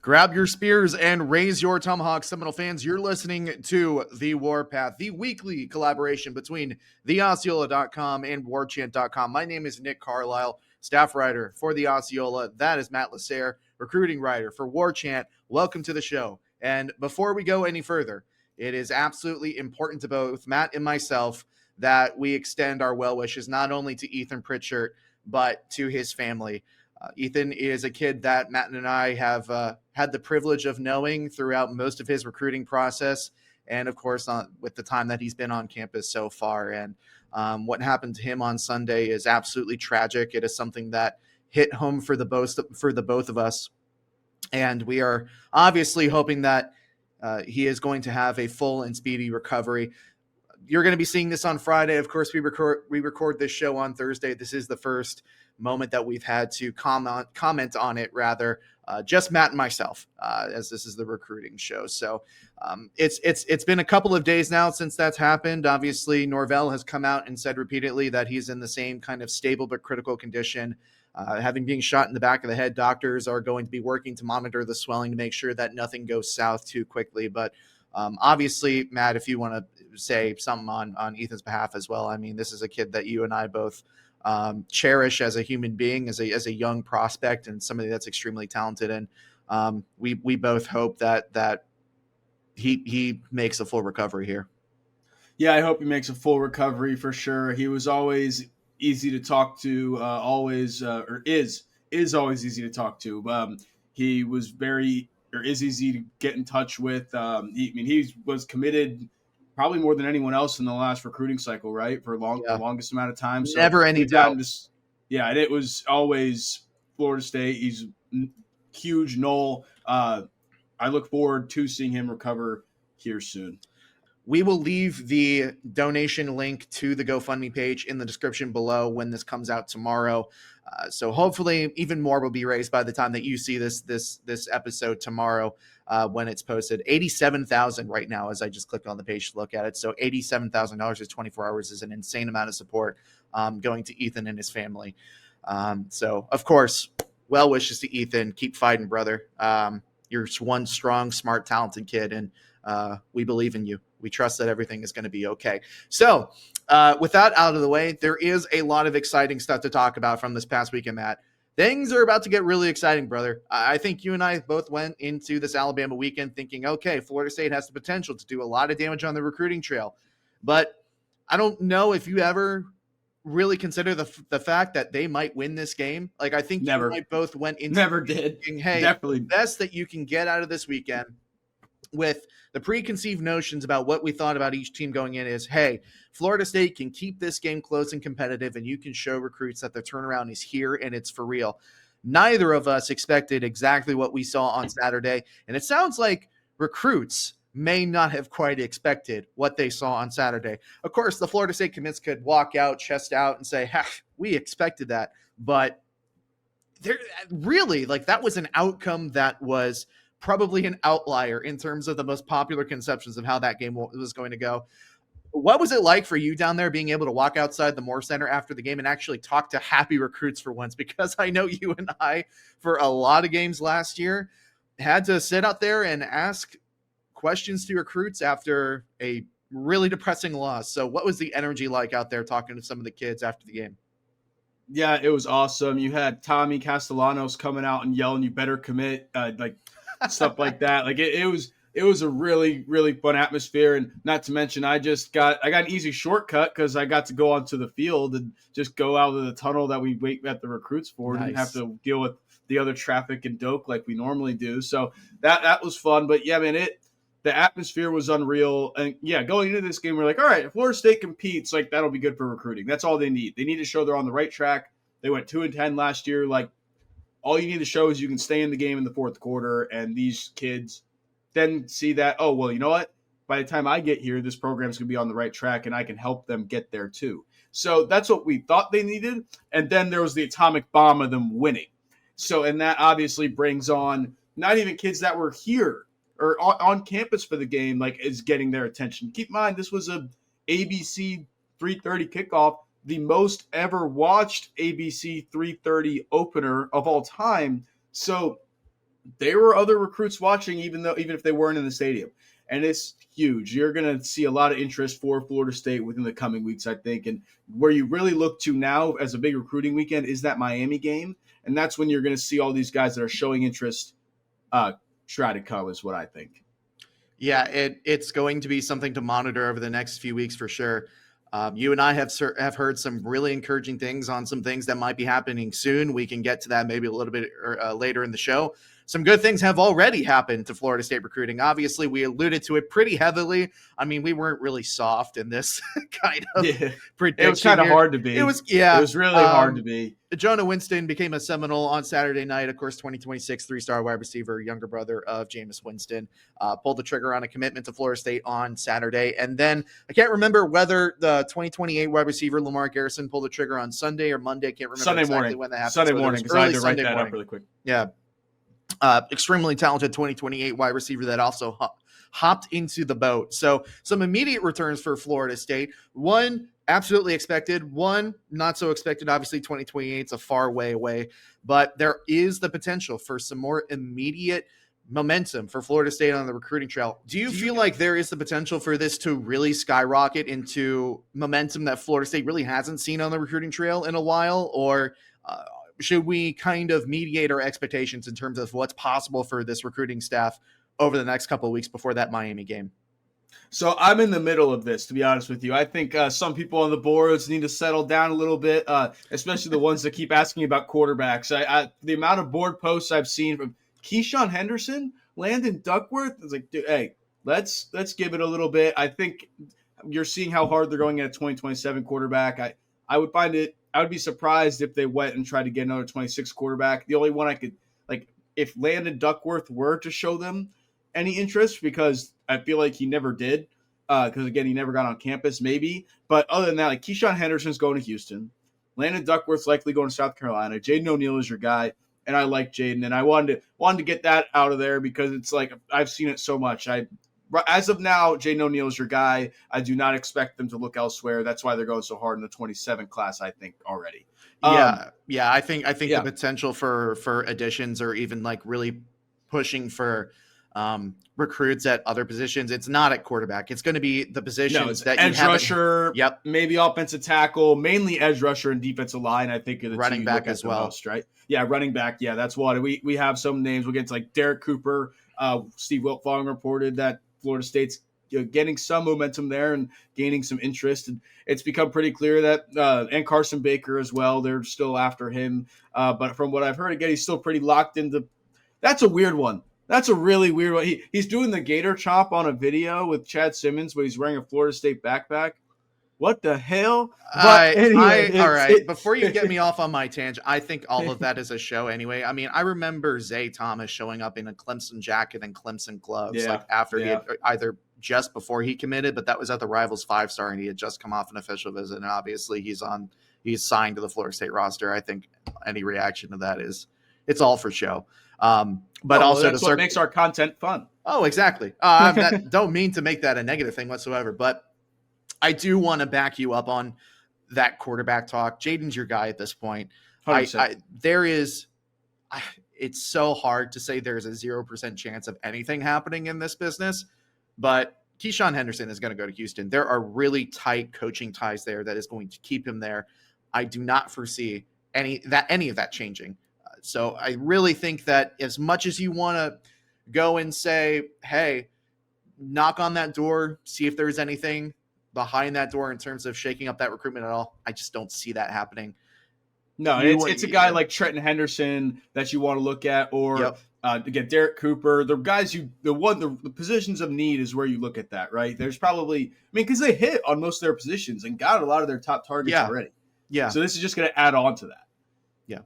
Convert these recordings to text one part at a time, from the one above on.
Grab your spears and raise your tomahawks, Seminole fans. You're listening to The Warpath, the weekly collaboration between theosceola.com and warchant.com. My name is Nick Carlisle, staff writer for The Osceola. That is Matt Lasser, recruiting writer for Warchant. Welcome to the show. And before we go any further, it is absolutely important to both Matt and myself that we extend our well wishes not only to Ethan Pritchard, but to his family. Ethan is a kid that Matt and I have had the privilege of knowing throughout most of his recruiting process, and of course, with the time that he's been on campus so far. And what happened to him on Sunday is absolutely tragic. It is something that hit home for the both of us, and we are obviously hoping that he is going to have a full and speedy recovery. You're going to be seeing this on Friday. Of course, we record this show on Thursday. This is the first moment that we've had to comment on it, rather, just Matt and myself, as this is the recruiting show. So it's been a couple of days now since that's happened. Obviously, Norvell has come out and said repeatedly that he's in the same kind of stable but critical condition. Having being shot in the back of the head, doctors are going to be working to monitor the swelling to make sure that nothing goes south too quickly. But obviously, Matt, if you want to say something on Ethan's behalf as well, I mean, this is a kid that you and I both cherish as a human being, as a young prospect, and somebody that's extremely talented. And we both hope that he makes a full recovery here. Yeah, I hope he makes a full recovery for sure. He was always easy to talk to, is always easy to talk to. He was is easy to get in touch with. He was committed probably more than anyone else in the last recruiting cycle, right? For the longest amount of time. So never any doubt. And it was always Florida State. He's huge Nole. I look forward to seeing him recover here soon. We will leave the donation link to the GoFundMe page in the description below when this comes out tomorrow. So hopefully even more will be raised by the time that you see this episode tomorrow when it's posted. $87,000 right now as I just clicked on the page to look at it. So $87,000 is 24 hours is an insane amount of support going to Ethan and his family. So, of course, well wishes to Ethan. Keep fighting, brother. You're one strong, smart, talented kid, and we believe in you. We trust that everything is going to be okay. So with that out of the way, there is a lot of exciting stuff to talk about from this past weekend, Matt. Things are about to get really exciting, brother. I think you and I both went into this Alabama weekend thinking, okay, Florida State has the potential to do a lot of damage on the recruiting trail. But I don't know if you ever really consider the fact that they might win this game. Like, I think Never. You and I both went into thinking, hey, definitely the best that you can get out of this weekend with the preconceived notions about what we thought about each team going in is, hey, Florida State can keep this game close and competitive, and you can show recruits that the turnaround is here and it's for real. Neither of us expected exactly what we saw on Saturday, and it sounds like recruits may not have quite expected what they saw on Saturday. Of course, the Florida State commits could walk out, chest out, and say, we expected that. But really, that was an outcome that was probably an outlier in terms of the most popular conceptions of how that game was going to go. What was it like for you down there being able to walk outside the Moore Center after the game and actually talk to happy recruits for once? Because I know you and I, for a lot of games last year, had to sit out there and ask questions to recruits after a really depressing loss. So what was the energy like out there talking to some of the kids after the game? Yeah, it was awesome. You had Tommy Castellanos coming out and yelling, "You better commit," stuff like that. It was a really, really fun atmosphere. And not to mention, I got an easy shortcut because I got to go onto the field and just go out of the tunnel that we wait at the recruits for. Nice. And have to deal with the other traffic and Doak like we normally do. So that was fun. But yeah, man, the atmosphere was unreal. And yeah, going into this game, we're like, all right, if Florida State competes, that'll be good for recruiting. That's all they need. They need to show they're on the right track. They went 2-10 last year. All you need to show is you can stay in the game in the fourth quarter, and these kids then see that, oh, well, you know what? By the time I get here, this program's going to be on the right track, and I can help them get there too. So that's what we thought they needed. And then there was the atomic bomb of them winning. So, and that obviously brings on not even kids that were here or on campus for the game, is getting their attention. Keep in mind, this was a ABC 3:30 kickoff, the most ever watched ABC 3:30 opener of all time. So there were other recruits watching, even if they weren't in the stadium. And it's huge. You're going to see a lot of interest for Florida State within the coming weeks, I think. And where you really look to now as a big recruiting weekend is that Miami game. And that's when you're going to see all these guys that are showing interest try to come, is what I think. Yeah, it's going to be something to monitor over the next few weeks for sure. You and I have heard some really encouraging things on some things that might be happening soon. We can get to that maybe a little bit later in the show. Some good things have already happened to Florida State recruiting. Obviously, we alluded to it pretty heavily. I mean, we weren't really soft in this kind of prediction. It was kind of hard to be. It was really hard to be. Jonah Winston became a Seminole on Saturday night. Of course, 2026 three-star wide receiver, younger brother of Jameis Winston, pulled the trigger on a commitment to Florida State on Saturday. And then I can't remember whether the 2028 wide receiver Lamar Garrison pulled the trigger on Sunday or Monday. I can't remember Sunday exactly morning. When that happened. Sunday morning, because I had to write that up really quick. Yeah. Extremely talented 2028 wide receiver that also hopped into the boat. So some immediate returns for Florida State. One absolutely expected, one not so expected. Obviously 2028 is a far way away, but there is the potential for some more immediate momentum for Florida State on the recruiting trail. Do you feel like there is the potential for this to really skyrocket into momentum that Florida State really hasn't seen on the recruiting trail in a while? Or should we kind of mediate our expectations in terms of what's possible for this recruiting staff over the next couple of weeks before that Miami game? So I'm in the middle of this, to be honest with you. I think some people on the boards need to settle down a little bit, especially the ones that keep asking about quarterbacks. The amount of board posts I've seen from Keyshawn Henderson, Landon Duckworth, it's like, dude, hey, let's give it a little bit. I think you're seeing how hard they're going at a 2027 quarterback. I would be surprised if they went and tried to get another 26 quarterback. The only one I could, like, if Landon Duckworth were to show them any interest, because I feel like he never did, because, again, he never got on campus, maybe. But other than that, like, Keyshawn Henderson's going to Houston. Landon Duckworth's likely going to South Carolina. Jaden O'Neal is your guy, and I like Jaden. And I wanted to get that out of there because it's like I've seen it so much. As of now, Jaden O'Neal is your guy. I do not expect them to look elsewhere. That's why they're going so hard in the 27 class, I think, already. I think the potential for additions or even like really pushing for recruits at other positions. It's not at quarterback. It's going to be the positions that edge rusher, yep, maybe offensive tackle, mainly edge rusher and defensive line. I think are the running back as well, most, right? Yeah, running back. Yeah, that's what we have some names. We'll get to like Derek Cooper. Steve Wiltfong reported that Florida State's getting some momentum there and gaining some interest. And it's become pretty clear that and Carson Baker as well. They're still after him. But from what I've heard, again, he's still pretty locked into. That's a weird one. That's a really weird one. He's doing the gator chomp on a video with Chad Simmons, but he's wearing a Florida State backpack. What the hell? But anyway, all right. Before you get me off on my tangent, I think all of that is a show anyway. I mean, I remember Zay Thomas showing up in a Clemson jacket and Clemson gloves, after he had either just before he committed, but that was at the Rivals 5-star, and he had just come off an official visit. And obviously, he's signed to the Florida State roster. I think any reaction to that it's all for show. But also that's what makes our content fun. Oh, exactly. Don't mean to make that a negative thing whatsoever, but I do want to back you up on that quarterback talk. Jaden's your guy at this point. It's so hard to say there's a 0% chance of anything happening in this business, but Keyshawn Henderson is going to go to Houston. There are really tight coaching ties there that is going to keep him there. I do not foresee any of that changing. So I really think that as much as you want to go and say, hey, knock on that door, see if there's anything behind that door in terms of shaking up that recruitment at all, I just don't see that happening. No, it's a guy like Trenton Henderson that you want to look at, or again, Derek Cooper. The guys the positions of need is where you look at that, right? There's probably, because they hit on most of their positions and got a lot of their top targets already. Yeah. So this is just going to add on to that. Yeah.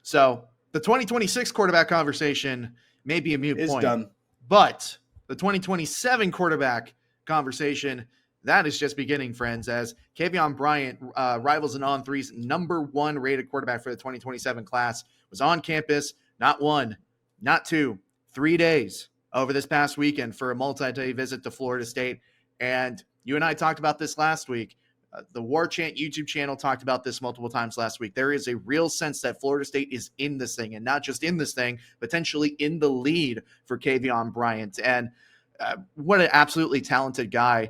So the 2026 quarterback conversation may be a moot point. Done. But the 2027 quarterback conversation, that is just beginning, friends, as Cavon Bryant, Rivals and On3's number 1 rated quarterback for the 2027 class, was on campus not 1, not 2, 3 days over this past weekend for a multi-day visit to Florida State. And you and I talked about this last week. The Warchant YouTube channel talked about this multiple times last week. There is a real sense that Florida State is in this thing, and not just in this thing, potentially in the lead for Cavon Bryant. And what an absolutely talented guy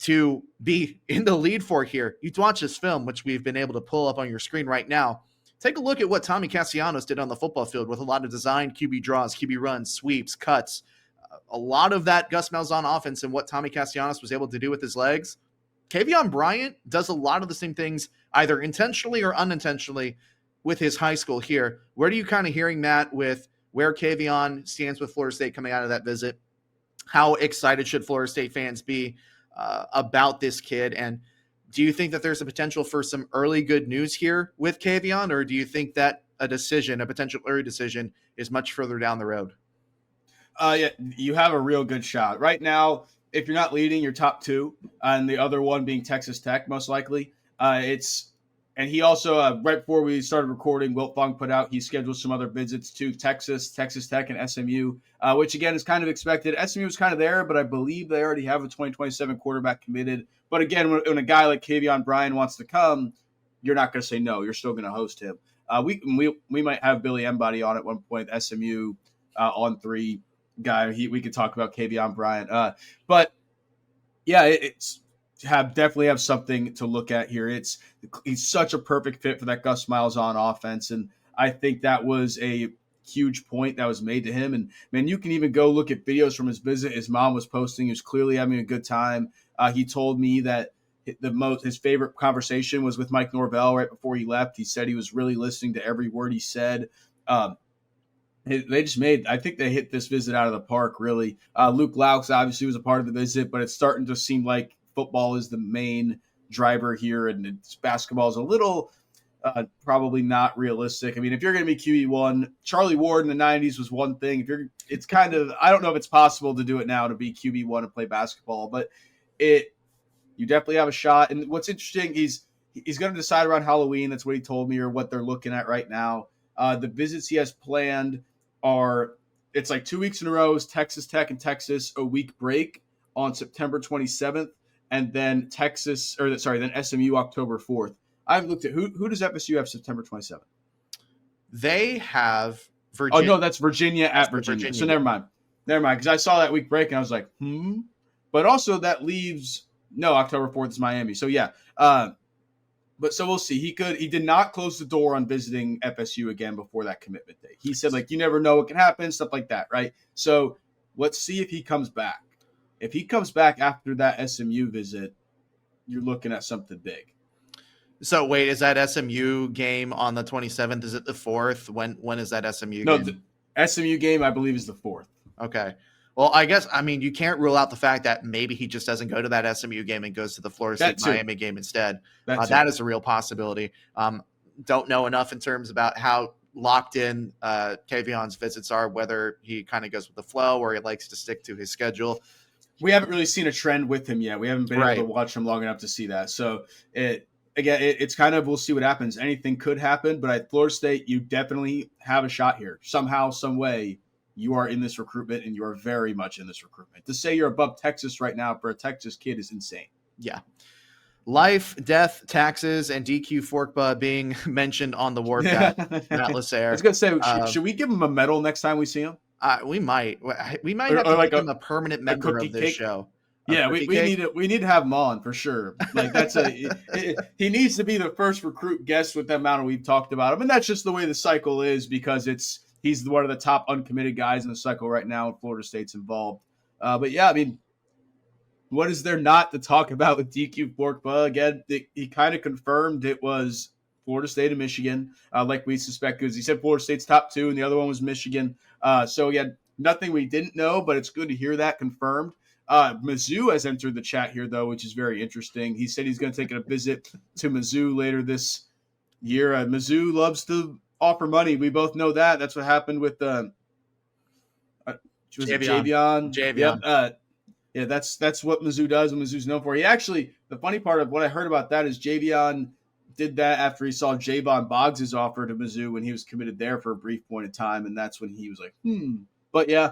to be in the lead for here. You watch this film, which we've been able to pull up on your screen right now. Take a look at what Tommy Castellanos did on the football field with a lot of designed QB draws, QB runs, sweeps, cuts. A lot of that Gus Malzahn offense and what Tommy Castellanos was able to do with his legs. Cavon Bryant does a lot of the same things, either intentionally or unintentionally, with his high school here. Where do you kind of hearing that with where Kavian stands with Florida State coming out of that visit? How excited should Florida State fans be about this kid? And do you think that there's a potential for some early good news here with Kavian, or do you think that a potential early decision, is much further down the road? Yeah, you have a real good shot. Right now, if you're not leading, you're top two, and the other one being Texas Tech, most likely. And he also, right before we started recording, Wilt Fong put out, he scheduled some other visits to Texas Tech, and SMU, which again is kind of expected. SMU was kind of there, but I believe they already have a 2027 quarterback committed. But again, when a guy like Cavon Bryant wants to come, you're not going to say no. You're still going to host him. We might have Billy Embody on at one point, SMU on 3 guy. We could talk about Cavon Bryant. But yeah, it's definitely have something to look at here. He's such a perfect fit for that Gus Malzahn offense, and I think that was a huge point that was made to him. And man, you can even go look at videos from his visit. His mom was posting. He was clearly having a good time. He told me that his favorite conversation was with Mike Norvell right before he left. He said he was really listening to every word he said. I think they hit this visit out of the park, really. Luke Laux obviously was a part of the visit, but it's starting to seem like football is the main driver here, and basketball is a little probably not realistic. I mean, if you're going to be QB1, Charlie Ward in the 90s was one thing. I don't know if it's possible to do it now to be QB1 and play basketball, but you definitely have a shot. And what's interesting, he's going to decide around Halloween. That's what he told me, or what they're looking at right now. The visits he has planned it's like 2 weeks in a row is Texas Tech and Texas, a week break on September 27th, and then then SMU October 4th. I've looked at who does FSU have September 27th? They have Virginia. Oh no, that's Virginia at Virginia. So never mind, because I saw that week break and I was like, But also that leaves October 4th is Miami. So yeah. But so we'll see. He did not close the door on visiting FSU again before that commitment day. He said, you never know what can happen, stuff like that, right? So let's see if he comes back. If he comes back after that SMU visit, you're looking at something big. So wait, is that SMU game on the 27th? Is it the 4th? When is that SMU game? No, the SMU game, I believe, is the 4th. Okay. Well, I guess, you can't rule out the fact that maybe he just doesn't go to that SMU game and goes to the Florida State Miami game instead. That is a real possibility. Don't know enough in terms about how locked in Cavion's visits are, whether he kind of goes with the flow or he likes to stick to his schedule. We haven't really seen a trend with him yet. We haven't been able to watch him long enough to see that. So it's kind of, we'll see what happens. Anything could happen, but at Florida State, you definitely have a shot here. Somehow, some way, you are in this recruitment, and you are very much in this recruitment. To say you're above Texas right now for a Texas kid is insane. Yeah. Life, death, taxes, and DQ Forkpa being mentioned on the Warpath. Matt Lasser. I was going to say, should we give him a medal next time we see him? We might. We might have to make him a permanent member of this show. Yeah, we need to have him on for sure. He needs to be the first recruit guest with the amount we've talked about him, and that's just the way the cycle is, because he's one of the top uncommitted guys in the cycle right now, and Florida State's involved. But yeah, what is there not to talk about with DQ Forkpa? Again, he kind of confirmed it was Florida State and Michigan, like we suspect, because he said Florida State's top 2, and the other one was Michigan. So again, nothing we didn't know, but it's good to hear that confirmed. Mizzou has entered the chat here, though, which is very interesting. He said he's going to take a visit to Mizzou later this year. Mizzou loves to offer money. We both know that. That's what happened with Javion. Yep. Yeah, that's what Mizzou does, and Mizzou's known for. The funny part of what I heard about that is Javion did that after he saw Javon Boggs' offer to Mizzou when he was committed there for a brief point of time, and that's when he was like, But yeah,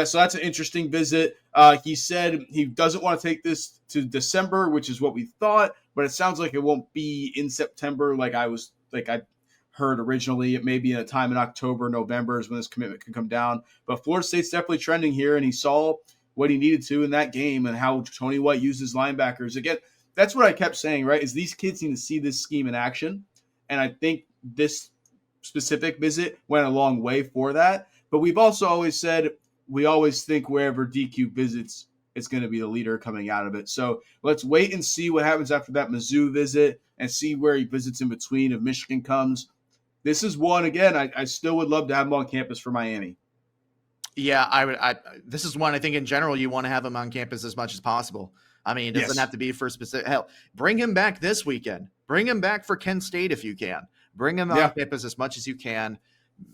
that's an interesting visit. He said he doesn't want to take this to December, which is what we thought, but it sounds like it won't be in September I heard originally. It may be in a time in October, November is when this commitment can come down. But Florida State's definitely trending here, and he saw what he needed to in that game and how Tony White uses linebackers. Again, that's what I kept saying, right, is these kids need to see this scheme in action, and I think this specific visit went a long way for that. But we've also always said we always think wherever DQ visits, it's going to be the leader coming out of it. So let's wait and see what happens after that Mizzou visit and see where he visits in between if Michigan comes. This is one, again, I still would love to have him on campus for Miami. Yeah, this is one I think in general you want to have him on campus as much as possible. I mean, it doesn't have to be for specific. Hell, bring him back this weekend. Bring him back for Kent State if you can. Bring him on campus as much as you can.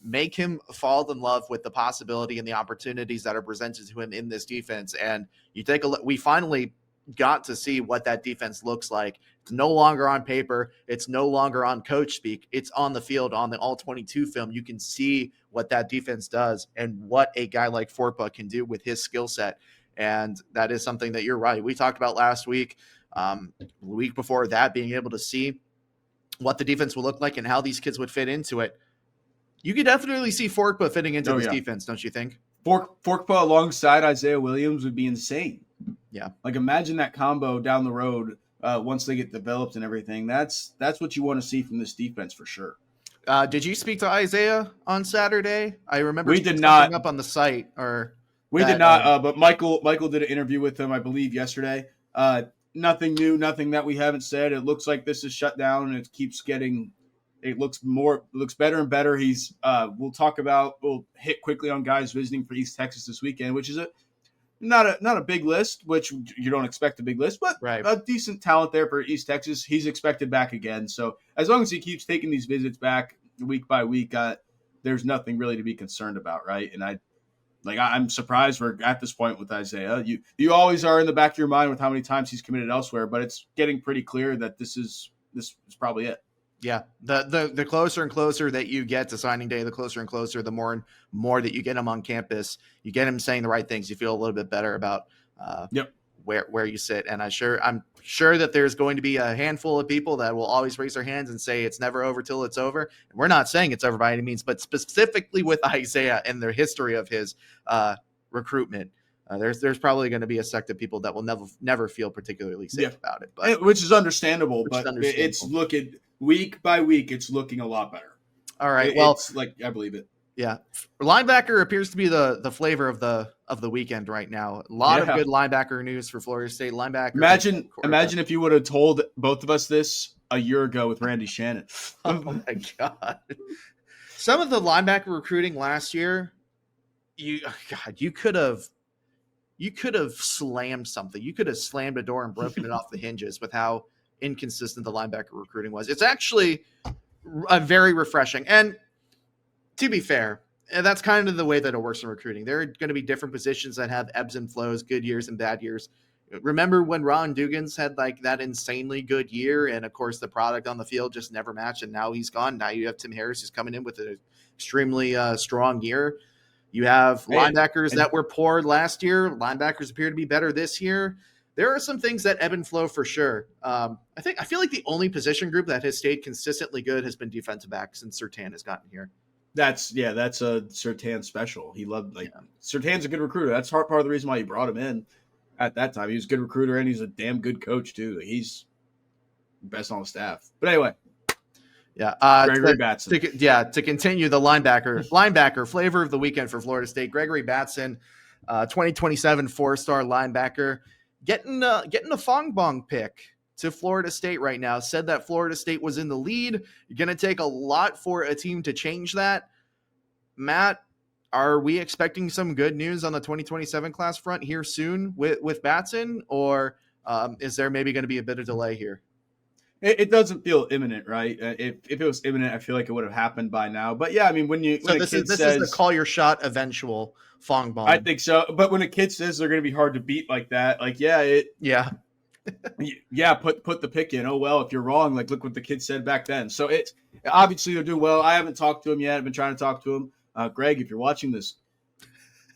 Make him fall in love with the possibility and the opportunities that are presented to him in this defense. And you take a look. We finally got to see what that defense looks like. It's no longer on paper. It's no longer on coach speak. It's on the field on the all-22 film. You can see what that defense does and what a guy like Forkpa can do with his skill set. And that is something that you're right. We talked about last week, the week before that, being able to see what the defense will look like and how these kids would fit into it. You could definitely see Forkpa fitting into this defense, don't you think? Forkpa alongside Isaiah Williams would be insane. Yeah. Like, imagine that combo down the road once they get developed and everything. That's what you want to see from this defense for sure. Did you speak to Isaiah on Saturday? I remember we did not up on the site. We did not, but Michael did an interview with him, I believe, yesterday. Nothing new, nothing that we haven't said. It looks like this is shut down, and it keeps getting – it looks better and better. We'll hit quickly on guys visiting for East Texas this weekend, which is not a big list, which you don't expect a big list, but a decent talent there for East Texas. He's expected back again. So as long as he keeps taking these visits back week by week, there's nothing really to be concerned about, right? And I'm surprised we're at this point with Isaiah. You always are in the back of your mind with how many times he's committed elsewhere, but it's getting pretty clear that this is probably it. Yeah, the closer and closer that you get to signing day, the closer and closer, the more and more that you get him on campus, you get him saying the right things. You feel a little bit better about where you sit. And I'm sure that there's going to be a handful of people that will always raise their hands and say it's never over till it's over. And we're not saying it's over by any means, but specifically with Isaiah and the history of his recruitment, there's probably going to be a sect of people that will never feel particularly safe about it. But which is understandable, it's looking week by week, it's looking a lot better. All right. I believe it. Yeah. Linebacker appears to be the flavor of the weekend right now. A lot of good linebacker news for Florida State. Linebacker. Imagine if you would have told both of us this a year ago with Randy Shannon. Oh my God. Some of the linebacker recruiting last year, you could have slammed something. You could have slammed a door and broken it off the hinges with how inconsistent the linebacker recruiting was. It's actually very refreshing. And to be fair, that's kind of the way that it works in recruiting. There are going to be different positions that have ebbs and flows, good years and bad years. Remember when Ron Dugans had like that insanely good year, and of course the product on the field just never matched, and now he's gone. Now you have Tim Harris who's coming in with an extremely strong year. You have linebackers that were poor last year. Linebackers appear to be better this year. There are some things that ebb and flow for sure. I feel like the only position group that has stayed consistently good has been defensive back since Surtain has gotten here. That's a Surtain special. He loved Surtain's a good recruiter. That's part of the reason why he brought him in at that time. He was a good recruiter and he's a damn good coach too. He's best on the staff. But anyway. Yeah. Gregory Batson. To continue the linebacker flavor of the weekend for Florida State, Gregory Batson, 2027 4-star linebacker, getting a Fong Bong pick to Florida State right now. Said that Florida State was in the lead. You're going to take a lot for a team to change that. Matt, are we expecting some good news on the 2027 class front here soon with Batson, or is there maybe going to be a bit of delay here? It doesn't feel imminent, right? If it was imminent, I feel like it would have happened by now. But yeah, I mean, this is the call your shot eventual Fong Bong. I think so. But when a kid says they're going to be hard to beat like that, put the pick in. Oh well, if you're wrong, like look what the kid said back then. So it's obviously they're doing well. I haven't talked to him yet. I've been trying to talk to him. Greg, if you're watching this,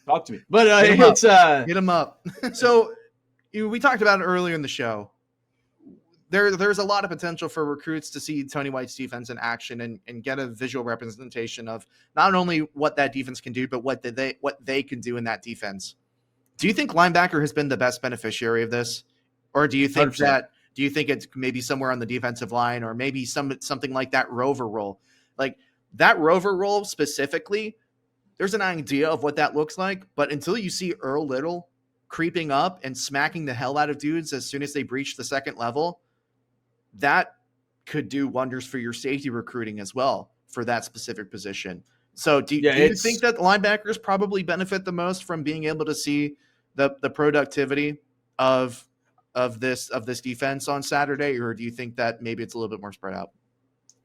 Talk to me. But Hit him up. So we talked about it earlier in the show. There's a lot of potential for recruits to see Tony White's defense in action and get a visual representation of not only what that defense can do, but what they can do in that defense. Do you think linebacker has been the best beneficiary of this? Or do you think 100%. it's maybe somewhere on the defensive line, or maybe something like that rover role? Like that rover role specifically, there's an idea of what that looks like, but until you see Earl Little creeping up and smacking the hell out of dudes as soon as they breach the second level, that could do wonders for your safety recruiting as well for that specific position. So do you think that linebackers probably benefit the most from being able to see the productivity of this defense on Saturday, or do you think that maybe it's a little bit more spread out?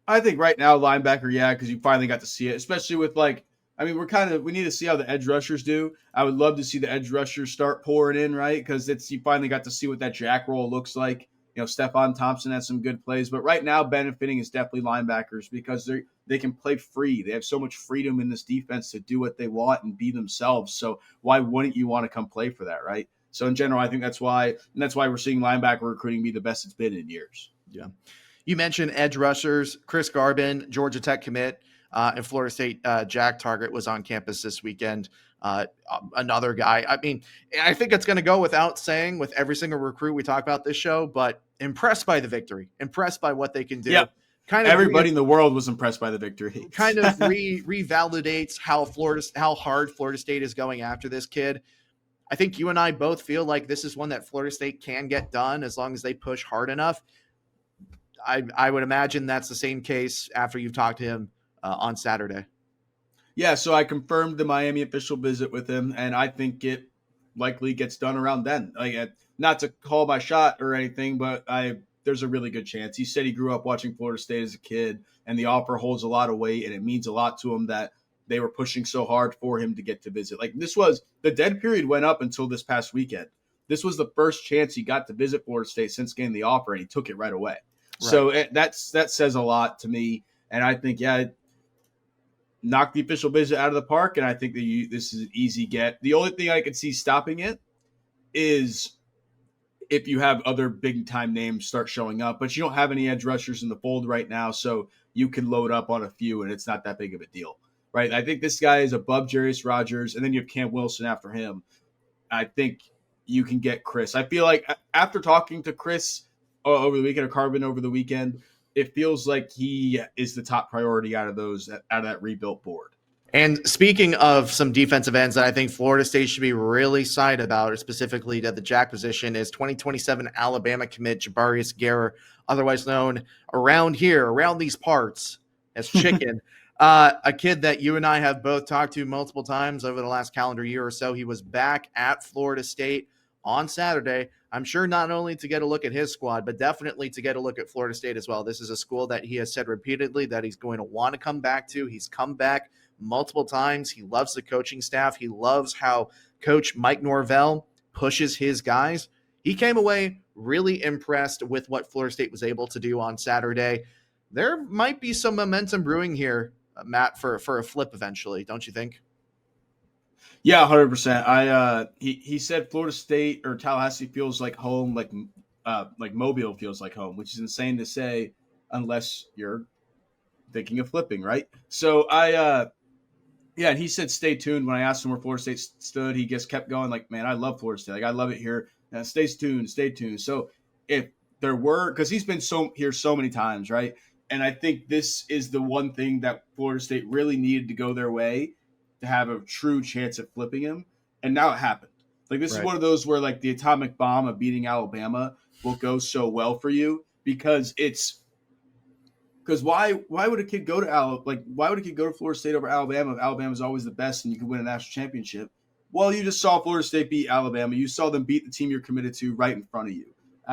I think right now linebacker, yeah, because you finally got to see it, especially with we need to see how the edge rushers do. I would love to see the edge rushers start pouring in, right? Because you finally got to see what that jack roll looks like. Stephon Thompson had some good plays, but right now benefiting is definitely linebackers because they can play free. They have so much freedom in this defense to do what they want and be themselves. So why wouldn't you want to come play for that, right? So in general, I think that's why we're seeing linebacker recruiting be the best it's been in years. Yeah. You mentioned edge rushers. Chris Garbin, Georgia Tech commit, and Florida State Jack Target was on campus this weekend. Another guy. I mean, I think it's going to go without saying with every single recruit we talk about this show, but impressed by the victory, impressed by what they can do. Yep. Everybody in the world was impressed by the victory. Kind of revalidates how hard Florida State is going after this kid. I think you and I both feel like this is one that Florida State can get done as long as they push hard enough. I would imagine that's the same case after you've talked to him on Saturday. Yeah, so I confirmed the Miami official visit with him, and I think it likely gets done around then. Not to call my shot or anything, but there's a really good chance. He said he grew up watching Florida State as a kid, and the offer holds a lot of weight, and it means a lot to him that they were pushing so hard for him to get to visit. The dead period went up until this past weekend. This was the first chance he got to visit Florida State since getting the offer, and he took it right away. Right. So that says a lot to me, and I think, knock the official visit out of the park, and I think that this is an easy get. The only thing I could see stopping it is if you have other big-time names start showing up, but you don't have any edge rushers in the fold right now, so you can load up on a few, and it's not that big of a deal, right? I think this guy is above Jarius Rogers, and then you have Cam Wilson after him. I think you can get Chris. I feel like after talking to Chris over the weekend, or Carbon over the weekend, it feels like he is the top priority out of that rebuilt board. And speaking of some defensive ends that I think Florida State should be really excited about, or specifically at the jack position, is 2027 Alabama commit Jabarius Guerra, otherwise known around these parts as Chicken. A kid that you and I have both talked to multiple times over the last calendar year or so. He was back at Florida State on Saturday. I'm sure not only to get a look at his squad, but definitely to get a look at Florida State as well. This is a school that he has said repeatedly that he's going to want to come back to. He's come back multiple times. He loves the coaching staff. He loves how Coach Mike Norvell pushes his guys. He came away really impressed with what Florida State was able to do on Saturday. There might be some momentum brewing here, Matt, for a flip eventually, don't you think? Yeah, 100%. He said Florida State or Tallahassee feels like home, like Mobile feels like home, which is insane to say unless you're thinking of flipping, right? So and he said stay tuned. When I asked him where Florida State stood, he just kept going like, man, I love Florida State. Like, I love it here. Stay tuned. So if there were, because he's been here so many times, right? And I think this is the one thing that Florida State really needed to go their way to have a true chance at flipping him. And now it happened. Like, this is one of those where, like, the atomic bomb of beating Alabama will go so well for you because why would a kid go to Florida State over Alabama if Alabama's always the best and you can win a national championship? Well, you just saw Florida State beat Alabama. You saw them beat the team you're committed to right in front of you.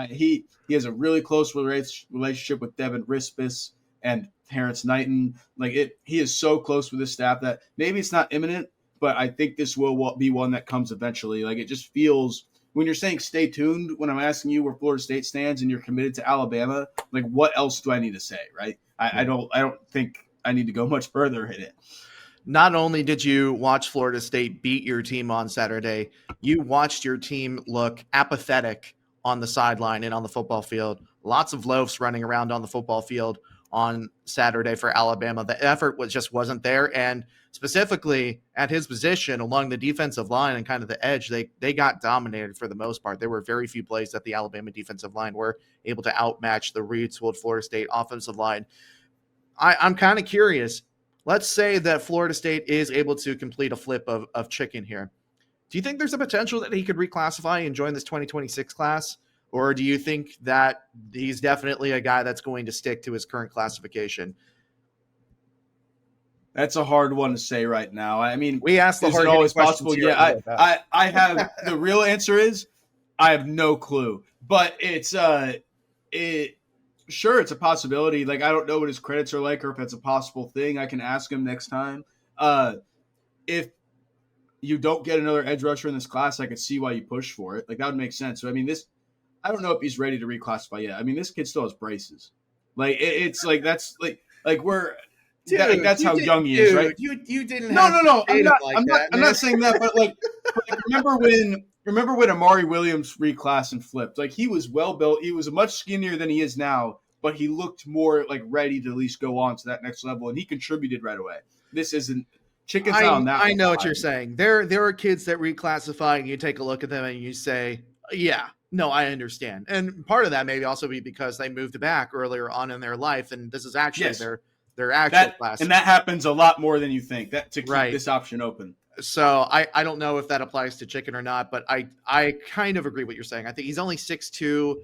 He has a really close relationship with Devin Rispis and Terrence Knighton. He is so close with his staff that maybe it's not imminent, but I think this will be one that comes eventually. Like, it just feels, when you're saying stay tuned, when I'm asking you where Florida State stands and you're committed to Alabama, like, what else do I need to say, right? I don't think I need to go much further in it. not only did you watch Florida State beat your team on Saturday, you watched your team look apathetic on the sideline and on the football field. Lots of loafs running around on the football field on Saturday for Alabama. The effort wasn't there, and specifically at his position along the defensive line and kind of the edge, they got dominated for the most part. There were very few plays that the Alabama defensive line were able to outmatch the retooled Florida State offensive line. I'm kind of curious. Let's say that Florida State is able to complete a flip of chicken here. Do you think there's a potential that he could reclassify and join this 2026 class? Or do you think that he's definitely a guy that's going to stick to his current classification? That's a hard one to say right now. I mean, we asked the is hard it always possible? Here Yeah, I have the real answer is I have no clue. But it's sure, it's a possibility. Like, I don't know what his credits are like or if that's a possible thing. I can ask him next time. If you don't get another edge rusher in this class, I could see why you push for it. Like, that would make sense. So, I mean, I don't know if he's ready to reclassify yet. I mean, this kid still has braces. Like, it's like, that's like we're, dude, that's how young he is, right? You didn't no, have no, no. I'm not saying that, but like remember when Amari Williams reclassed and flipped? Like, he was well built. He was much skinnier than he is now, but he looked more like ready to at least go on to that next level, and he contributed right away. This isn't chicken on that. I know what you're saying. There are kids that reclassify, and you take a look at them and you say, yeah, no, I understand. And part of that may also be because they moved back earlier on in their life, and this is actually their actual class. And that happens a lot more than you think, that to keep this option open. So I don't know if that applies to chicken or not, but I kind of agree what you're saying. I think he's only 6'2",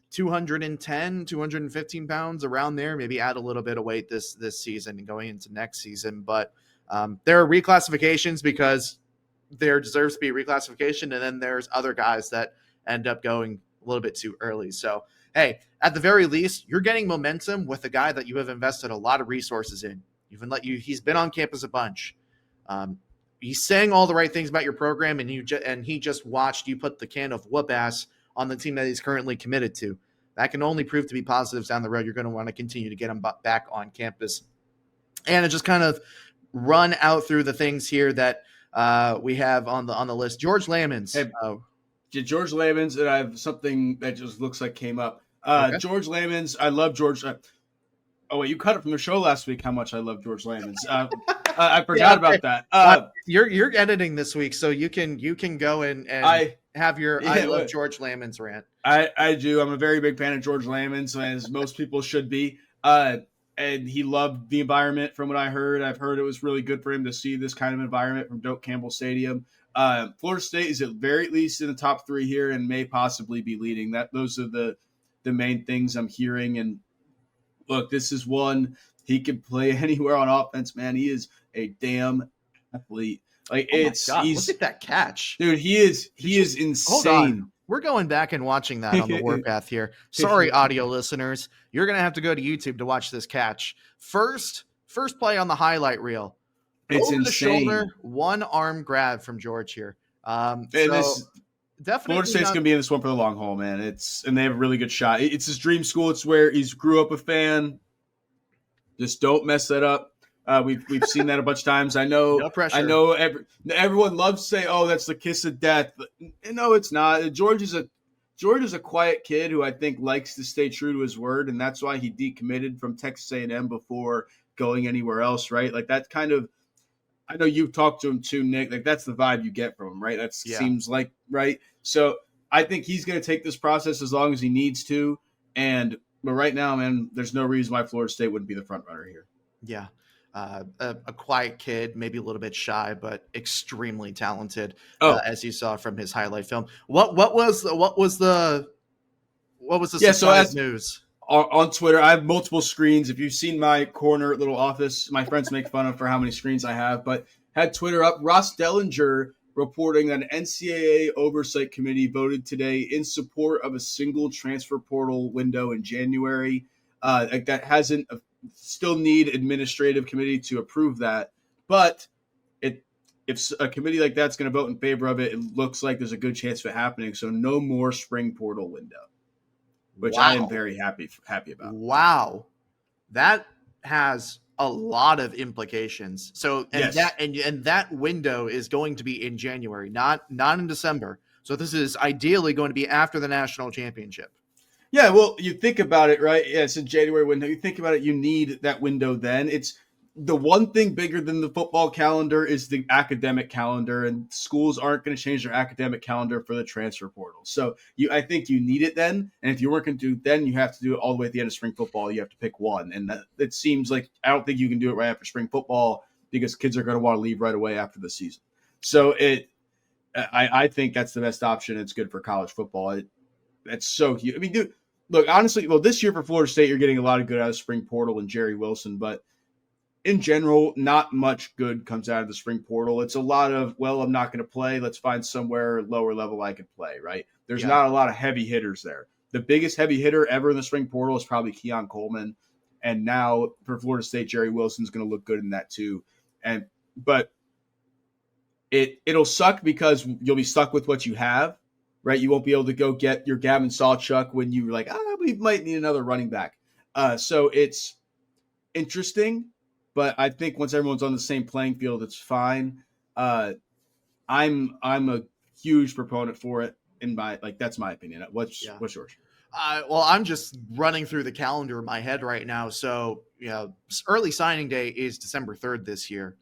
210, 215 pounds, around there. Maybe add a little bit of weight this season and going into next season. But there are reclassifications because there deserves to be a reclassification, and then there's other guys that end up going a little bit too early. So, hey, at the very least, you're getting momentum with a guy that you have invested a lot of resources in. He's been on campus a bunch. He's saying all the right things about your program, and he just watched you put the can of whoop ass on the team that he's currently committed to. That can only prove to be positives down the road. You're going to want to continue to get him back on campus. And it just kind of run out through the things here that we have on the list. George Lammonds. Hey, George Lammonds, and I have something that just looks like came up. Okay. George Lammonds, I love George. Oh, wait, you cut it from the show last week how much I love George Lammonds. I forgot about that. You're editing this week, so you can go and have your I love George Lammonds rant. I do. I'm a very big fan of George Lammonds, as most people should be. And he loved the environment from what I heard. I've heard it was really good for him to see this kind of environment from Doak Campbell Stadium. Florida State is at very least in the top 3 here and may possibly be leading. Those are the main things I'm hearing. And look, this is one he can play anywhere on offense, man. He is a damn athlete. Like, look at that catch. Dude, he is insane. We're going back and watching that on the Warpath here. Sorry, audio listeners. You're going to have to go to YouTube to watch this catch. First play on the highlight reel. It's over insane. The shoulder, one arm grab from George here. Definitely Florida State's going to be in this one for the long haul, man. And they have a really good shot. It's his dream school. It's where he's grew up a fan. Just don't mess that up. We've seen that a bunch of times. I know. No pressure. I know. Everyone loves to say, "Oh, that's the kiss of death." But no, it's not. George is a quiet kid who I think likes to stay true to his word, and that's why he decommitted from Texas A&M before going anywhere else. Right? Like, that kind of. I know you've talked to him too, Nick. Like, that's the vibe you get from him, right? That seems like right. So I think he's going to take this process as long as he needs to. But right now, man, there's no reason why Florida State wouldn't be the front runner here. Yeah. A quiet kid, maybe a little bit shy, but extremely talented, as you saw from his highlight film. What was the surprise news? On Twitter, I have multiple screens. If you've seen my corner little office, my friends make fun of for how many screens I have, but had Twitter up. Ross Dellinger reporting that an NCAA oversight committee voted today in support of a single transfer portal window in January. That hasn't still need administrative committee to approve that. But if a committee like that's going to vote in favor of it, it looks like there's a good chance of it happening. So no more spring portal window, which I am very happy about. Wow. That has a lot of implications. So Yes. and that window is going to be in January, not in December. So this is ideally going to be after the national championship. Yeah, well, you think about it, right? Yeah, it's a January window. You think about it, you need that window then. It's the one thing bigger than the football calendar is the academic calendar, and schools aren't going to change their academic calendar for the transfer portal. So I think you need it then. And if you weren't going to do it then, you have to do it all the way at the end of spring football. You have to pick one. And it seems like I don't think you can do it right after spring football because kids are going to want to leave right away after the season. So I think that's the best option. It's good for college football. That's so huge. I mean, dude, look, honestly, well, this year for Florida State, you're getting a lot of good out of spring portal and Jerry Wilson, but in general, not much good comes out of the spring portal. It's a lot of, well, I'm not going to play. Let's find somewhere lower level I can play, right? There's not a lot of heavy hitters there. The biggest heavy hitter ever in the spring portal is probably Keon Coleman. And now for Florida State, Jerry Wilson's going to look good in that too. But it'll suck because you'll be stuck with what you have, right? You won't be able to go get your Gavin Sawchuk when you're like, we might need another running back. So it's interesting, but I think once everyone's on the same playing field, it's fine. I'm a huge proponent for it. That's my opinion. What's yours? Well, I'm just running through the calendar in my head right now. So, early signing day is December 3rd this year.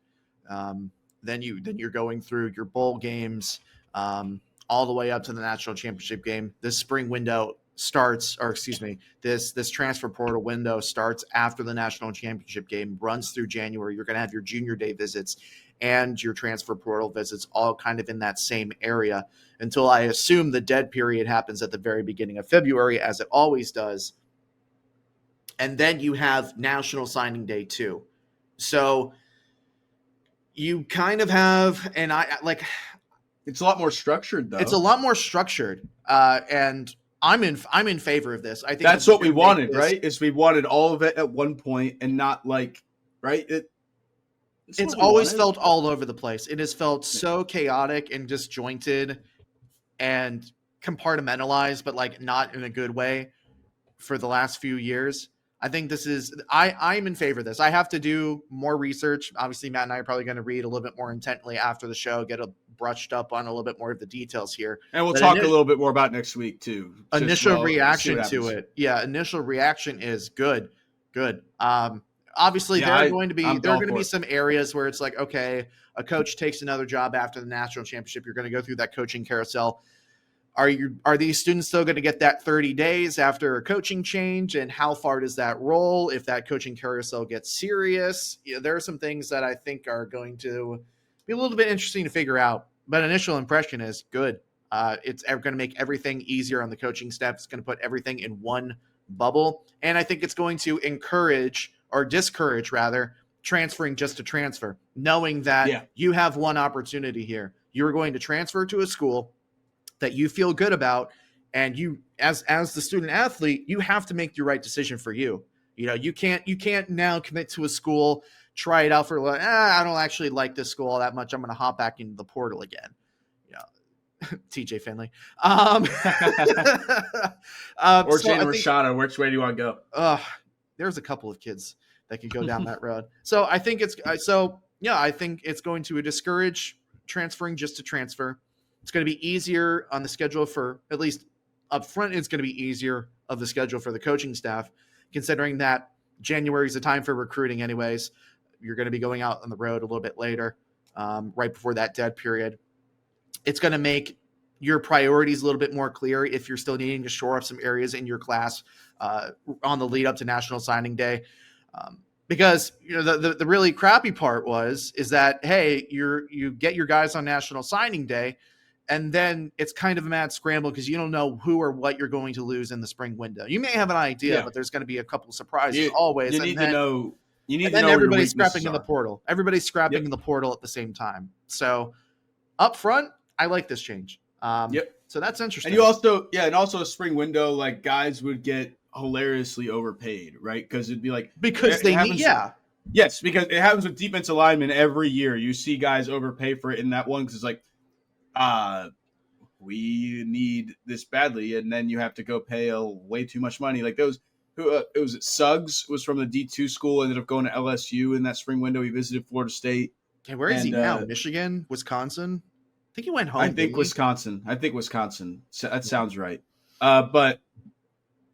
Then you're going through your bowl games, all the way up to the national championship game. This spring window starts, or excuse me, this transfer portal window starts after the national championship game, runs through January. You're going to have your junior day visits and your transfer portal visits all kind of in that same area until I assume the dead period happens at the very beginning of February, as it always does. And then you have national signing day too. So you kind of have, and it's a lot more structured though. It's a lot more structured. And I'm in favor of this. I think that's what we wanted, right? Is we wanted all of it at one point and not right? It's always felt all over the place. It has felt so chaotic and disjointed and compartmentalized, but not in a good way for the last few years. I think this is I'm in favor of this. I have to do more research. Obviously, Matt and I are probably going to read a little bit more intently after the show, get brushed up on a little bit more of the details here. And we'll talk a little bit more about next week too. Initial reaction to it. Yeah, initial reaction is good. Obviously, there are going to be some areas where it's like, okay, a coach takes another job after the national championship. You're going to go through that coaching carousel. Are these students still going to get that 30 days after a coaching change? And how far does that roll if that coaching carousel gets serious? There are some things that I think are going to be a little bit interesting to figure out. But initial impression is good. It's going to make everything easier on the coaching staff. It's going to put everything in one bubble. And I think it's going to encourage or discourage rather transferring just to transfer, knowing that you have one opportunity here. You're going to transfer to a school that you feel good about. And you, as the student athlete, you have to make the right decision for you. You can't now commit to a school, try it out for I don't actually like this school all that much. I'm going to hop back into the portal again. TJ Finley. Or Jane Rashada. Which way do you want to go? There's a couple of kids that could go down that road. So I think I think it's going to discourage transferring just to transfer. It's going to be easier on the schedule for, at least up front, it's going to be easier of the schedule for the coaching staff, considering that January is the time for recruiting anyways. You're going to be going out on the road a little bit later, right before that dead period. It's going to make your priorities a little bit more clear if you're still needing to shore up some areas in your class on the lead up to National Signing Day. Because the really crappy part is that, hey, you get your guys on National Signing Day, and then it's kind of a mad scramble because you don't know who or what you're going to lose in the spring window. You may have an idea, but there's going to be a couple surprises always. You need to know. You need to know. Everybody's scrapping in the portal. Everybody's scrapping Yep. in the portal at the same time. So up front, I like this change. So that's interesting. And you also, a spring window, like guys would get hilariously overpaid, right? Because it'd be like because they need, yes, because it happens with defensive linemen every year. You see guys overpay for it in that one because it's like, we need this badly, and then you have to go pay way too much money. Like those who it was it Suggs was from the D2 school, ended up going to LSU in that spring window. He visited Florida State. Okay, where is he now? Michigan, Wisconsin? I think he went home. I think Wisconsin. So that sounds right. But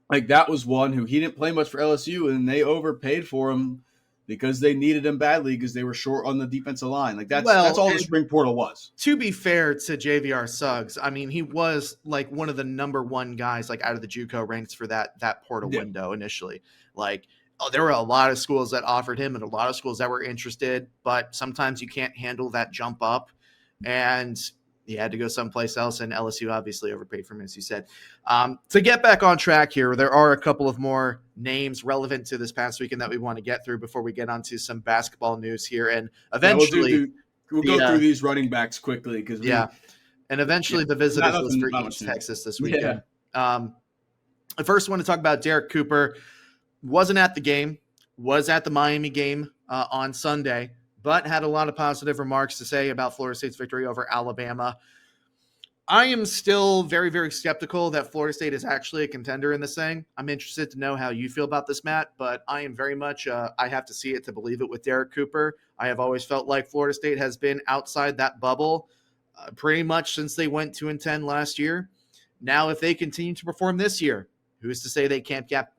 like that was one who he didn't play much for LSU, and they overpaid for him because they needed him badly because they were short on the defensive line. Like that's all the spring portal was. To be fair to JVR Suggs, I mean, he was like one of the number one guys like out of the JUCO ranks for that portal window initially. Like, there were a lot of schools that offered him and a lot of schools that were interested, but sometimes you can't handle that jump up, and he had to go someplace else, and LSU obviously overpaid for him, as you said. To get back on track here, there are a couple of more names relevant to this past weekend that we want to get through before we get onto some basketball news here. And eventually we'll go through these running backs quickly because and eventually the visitors list for East Texas this weekend. I first want to talk about Derek Cooper. Wasn't at the game, was at the Miami game on Sunday, but had a lot of positive remarks to say about Florida State's victory over Alabama. I am still very, very skeptical that Florida State is actually a contender in this thing. I'm interested to know how you feel about this, Matt, but I am very much, I have to see it to believe it with Derek Cooper. I have always felt like Florida State has been outside that bubble pretty much since they went 2-10 last year. Now, if they continue to perform this year, who's to say they can't get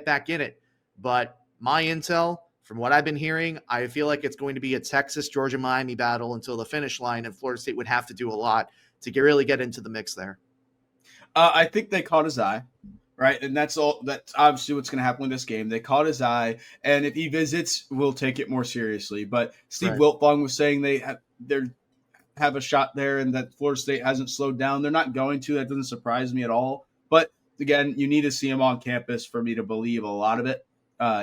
back in it? But my intel, from what I've been hearing, I feel like it's going to be a Texas-Georgia-Miami battle until the finish line, and Florida State would have to do a lot to really get into the mix there. I think they caught his eye, right? And that's obviously what's going to happen with this game. They caught his eye, and if he visits, we'll take it more seriously. But Steve Wiltfong was saying they have a shot there and that Florida State hasn't slowed down. They're not going to. That doesn't surprise me at all. But, again, you need to see him on campus for me to believe a lot of it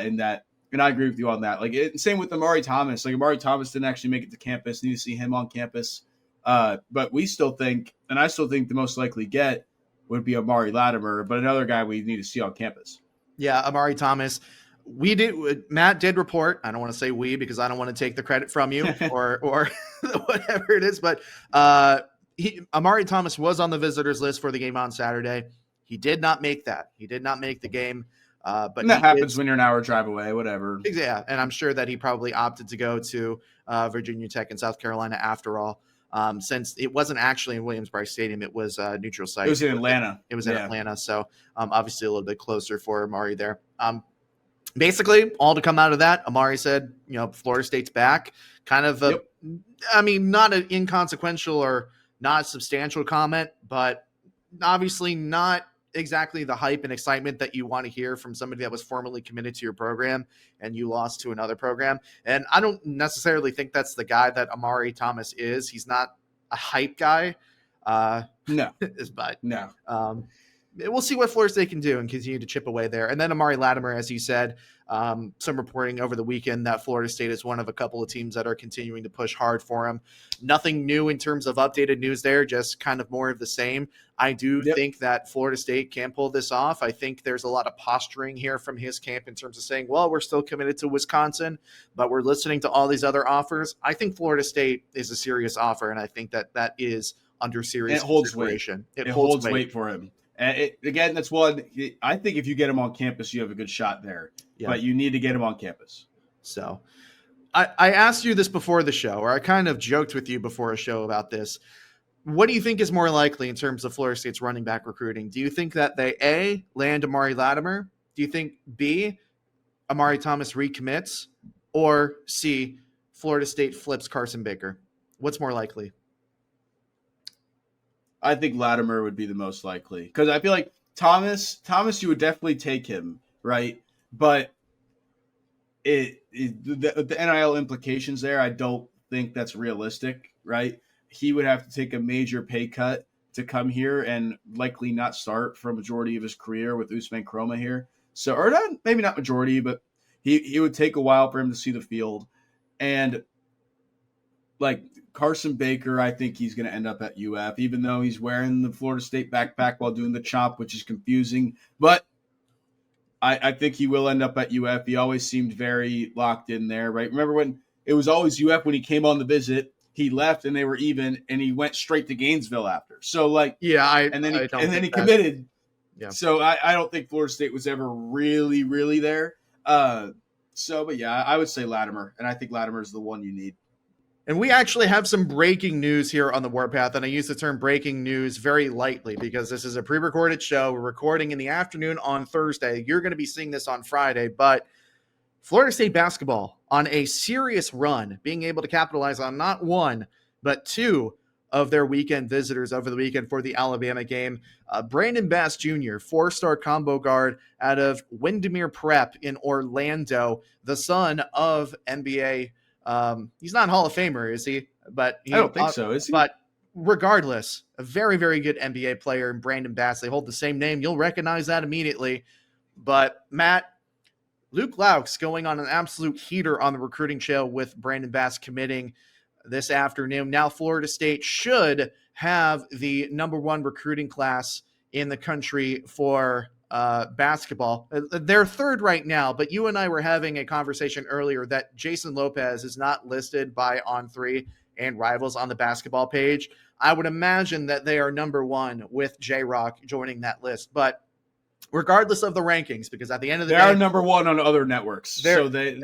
in that. And I agree with you on that. Same with Amari Thomas. Amari Thomas didn't actually make it to campus. Need to see him on campus. But we still think, and I still think the most likely get would be Amari Latimer, but another guy we need to see on campus. Yeah, Amari Thomas. Matt did report. I don't want to say we because I don't want to take the credit from you or whatever it is. But Amari Thomas was on the visitors list for the game on Saturday. He did not make that. He did not make the game. But that happens when you're an hour drive away, whatever. Yeah, and I'm sure that he probably opted to go to Virginia Tech and South Carolina after all. Since it wasn't actually in Williams-Brice Stadium, it was a neutral site. It was in Atlanta. It was in Atlanta, so obviously a little bit closer for Amari there. Basically, all to come out of that, Amari said, Florida State's back. Kind of, not an inconsequential or not a substantial comment, but obviously not exactly the hype and excitement that you want to hear from somebody that was formerly committed to your program and you lost to another program. And I don't necessarily think that's the guy that Amari Thomas is. He's not a hype guy. No. But no. We'll see what Florida State can do and continue to chip away there. And then Amari Latimer, as you said, some reporting over the weekend that Florida State is one of a couple of teams that are continuing to push hard for him. Nothing new in terms of updated news there, just kind of more of the same. I do think that Florida State can pull this off. I think there's a lot of posturing here from his camp in terms of saying, well, we're still committed to Wisconsin, but we're listening to all these other offers. I think Florida State is a serious offer, and I think that is under serious consideration. It holds weight for him. And again, that's one. I think if you get him on campus, you have a good shot there. Yeah. But you need to get him on campus. So I asked you this before the show, or I kind of joked with you before a show about this. What do you think is more likely in terms of Florida State's running back recruiting? Do you think that they, A, land Amari Latimer? Do you think, B, Amari Thomas recommits? Or C, Florida State flips Carson Baker? What's more likely? I think Latimer would be the most likely because I feel like Thomas, you would definitely take him, right? But the NIL implications there, I don't think that's realistic, right? He would have to take a major pay cut to come here and likely not start for a majority of his career with Usman Kroma here. So, or not, maybe not majority, but he would take a while for him to see the field. And like Carson Baker, I think he's going to end up at UF, even though he's wearing the Florida State backpack while doing the chop, which is confusing. But I think he will end up at UF. He always seemed very locked in there, right? Remember when it was always UF when he came on the visit, he left and they were even, and he went straight to Gainesville after. So like, yeah, and then he committed. Yeah. So I don't think Florida State was ever really, really there. But yeah, I would say Latimer, and I think Latimer is the one you need. And we actually have some breaking news here on the Warpath, and I use the term breaking news very lightly because this is a pre-recorded show. We're recording in the afternoon on Thursday. You're going to be seeing this on Friday, but Florida State basketball on a serious run, being able to capitalize on not one, but two of their weekend visitors over the weekend for the Alabama game. Brandon Bass Jr., four-star combo guard out of Windermere Prep in Orlando, the son of NBA. He's not a Hall of Famer, is he? But I don't think so, is he? But regardless, a very, very good NBA player in Brandon Bass. They hold the same name. You'll recognize that immediately. But, Matt, Luke Laux going on an absolute heater on the recruiting trail with Brandon Bass committing this afternoon. Now Florida State should have the number one recruiting class in the country for basketball. They're third right now, but you and I were having a conversation earlier that Jason Lopez is not listed by On3 and Rivals on the basketball page. I would imagine that they are number one with J-Rock joining that list, but regardless of the rankings, because at the end of the day, they are number one on other networks. So they're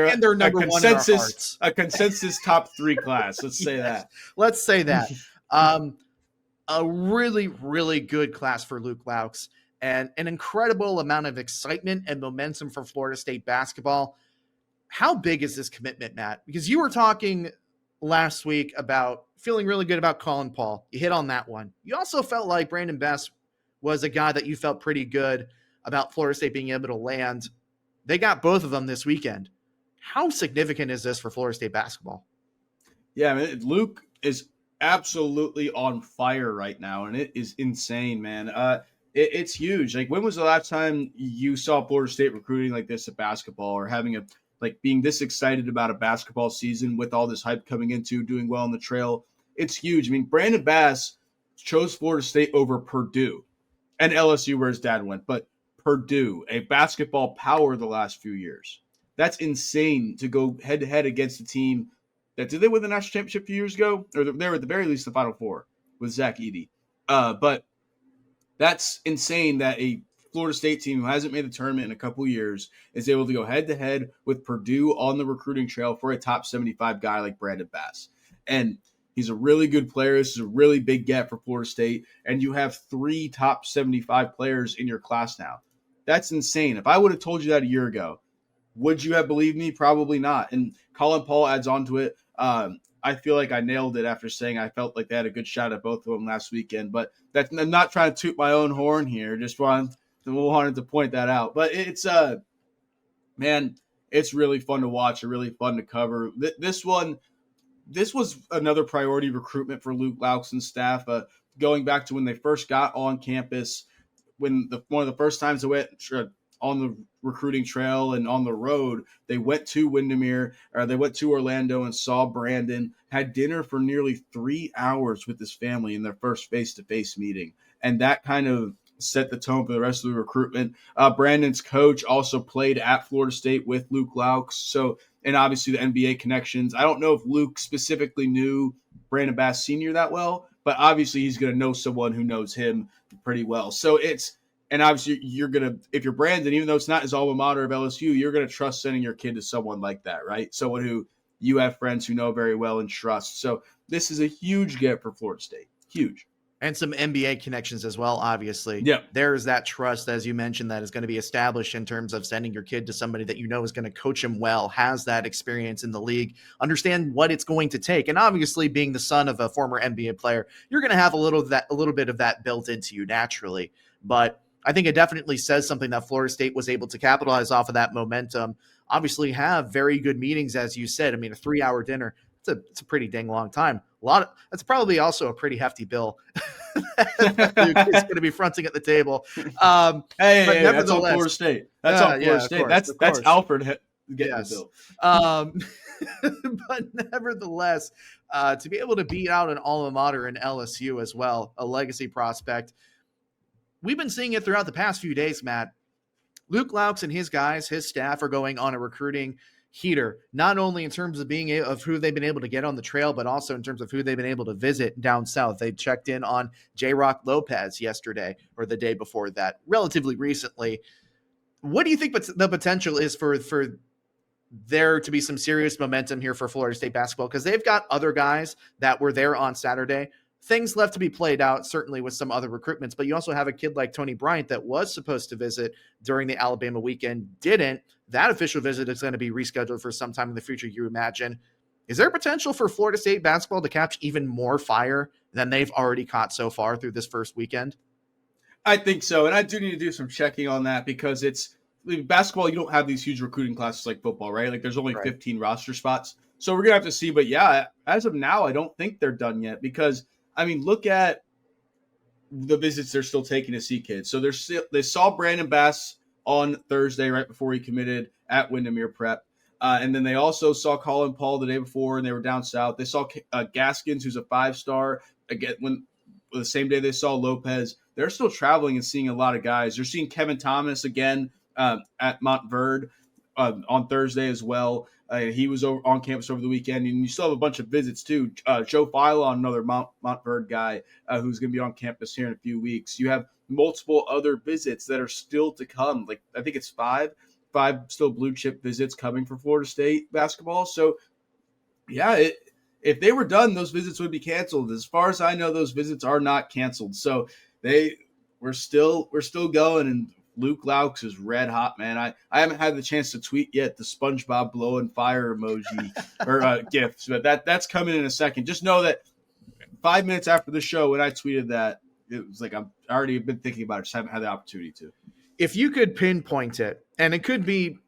and they're number one in our hearts. A consensus top three class. Let's say that. Let's say that. A really, really good class for Luke Laux and an incredible amount of excitement and momentum for Florida State basketball. How big is this commitment, Matt? Because you were talking last week about feeling really good about Colin Paul. You hit on that one. You also felt like Brandon Bass was a guy that you felt pretty good about Florida State being able to land. They got both of them this weekend. How significant is this for Florida State basketball? Yeah, man, Luke is absolutely on fire right now, and it is insane, man. It's huge. Like, when was the last time you saw Florida State recruiting like this at basketball, or having being this excited about a basketball season with all this hype coming into doing well on the trail? It's huge. I mean, Brandon Bass chose Florida State over Purdue and LSU, where his dad went, but Purdue, a basketball power the last few years. That's insane to go head-to-head against a team that, did they win the national championship a few years ago? Or they were at the very least the Final Four with Zach Edey. But that's insane that a Florida State team who hasn't made the tournament in a couple years is able to go head-to-head with Purdue on the recruiting trail for a top 75 guy like Brandon Bass. And he's a really good player. This is a really big get for Florida State. And you have 3 top 75 players in your class now. That's insane. If I would have told you that a year ago, would you have believed me? Probably not. And Colin Paul adds on to it. I feel like I nailed it after saying I felt like they had a good shot at both of them last weekend. But I'm not trying to toot my own horn here. Just wanted to point that out. But it's man, it's really fun to watch and really fun to cover. This was another priority recruitment for Luke Laux and staff. Going back to when they first got on campus, one of the first times they went on the recruiting trail and on the road, they went to Windermere, or they went to Orlando and saw Brandon, had dinner for nearly 3 hours with his family in their first face-to-face meeting. And that kind of set the tone for the rest of the recruitment. Brandon's coach also played at Florida State with Luke Laux. So, and obviously the NBA connections. I don't know if Luke specifically knew Brandon Bass Sr. that well, but obviously he's going to know someone who knows him pretty well. So and obviously you're going to, if you're Brandon, even though it's not his alma mater of LSU, you're going to trust sending your kid to someone like that, right? Someone who you have friends who know very well and trust. So this is a huge get for Florida State. Huge. And some NBA connections as well, obviously. Yeah. There's that trust, as you mentioned, that is going to be established in terms of sending your kid to somebody that you know is going to coach him well, has that experience in the league, understand what it's going to take. And obviously, being the son of a former NBA player, you're going to have a little bit of that built into you naturally. But I think it definitely says something that Florida State was able to capitalize off of that momentum. Obviously, have very good meetings, as you said. I mean, a 3-hour dinner. It's a pretty dang long time. That's probably also a pretty hefty bill. Luke is going to be fronting at the table. Hey, that's all Florida State. That's all Florida State. That's Alfred getting the bill. But nevertheless, to be able to beat out an alma mater in LSU as well, a legacy prospect. We've been seeing it throughout the past few days, Matt. Luke Laux and his guys, his staff, are going on a recruiting heater, not only in terms of of who they've been able to get on the trail, but also in terms of who they've been able to visit down south. They checked in on J-Rock Lopez yesterday or the day before that, relatively recently. What do you think the potential is for there to be some serious momentum here for Florida State basketball? Because they've got other guys that were there on Saturday. Things left to be played out, certainly with some other recruitments, but you also have a kid like Tony Bryant that was supposed to visit during the Alabama weekend, didn't. That official visit is going to be rescheduled for sometime in the future, you imagine. Is there potential for Florida State basketball to catch even more fire than they've already caught so far through this first weekend? I think so, and I do need to do some checking on that because it's basketball. You don't have these huge recruiting classes like football, right? Like there's only 15 roster spots, so we're gonna have to see. But yeah, as of now, I don't think they're done yet because I mean, look at the visits they're still taking to see kids. So they saw Brandon Bass on Thursday right before he committed at Windermere Prep. And then they also saw Colin Paul the day before, and they were down south. They saw Gaskins, who's a 5-star, again the same day they saw Lopez. They're still traveling and seeing a lot of guys. They're seeing Kevin Thomas again at Montverde on Thursday as well. He was on campus over the weekend, and you still have a bunch of visits too. Joe Filon, another Montverde guy who's going to be on campus here in a few weeks. You have multiple other visits that are still to come. Like I think it's five still blue chip visits coming for Florida State basketball. So yeah, if they were done, those visits would be canceled. As far as I know, those visits are not canceled. So we're still going, and Luke Laux is red hot, man. I haven't had the chance to tweet yet the SpongeBob blowing fire emoji or gifs, but that's coming in a second. Just know that 5 minutes after the show, when I tweeted that, it was like I already been thinking about it, just haven't had the opportunity to. If you could pinpoint it, and it could be